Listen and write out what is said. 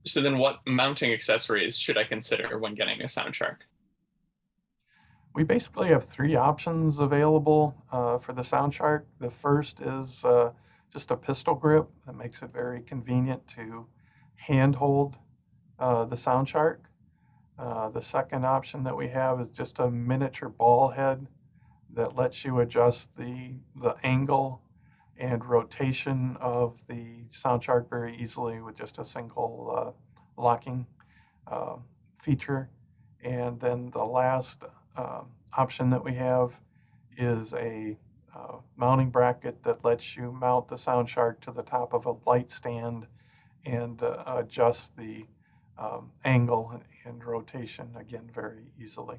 So then what mounting accessories should I consider when getting a Sound Shark? We basically have three options available for the Sound Shark. The first is just a pistol grip that makes it very convenient to handhold the Sound Shark. The second option that we have is just a miniature ball head that lets you adjust the angle and rotation of the Sound Shark very easily with just a single locking uh, feature. And then the last option that we have is a mounting bracket that lets you mount the Sound Shark to the top of a light stand and adjust the angle and rotation again very easily.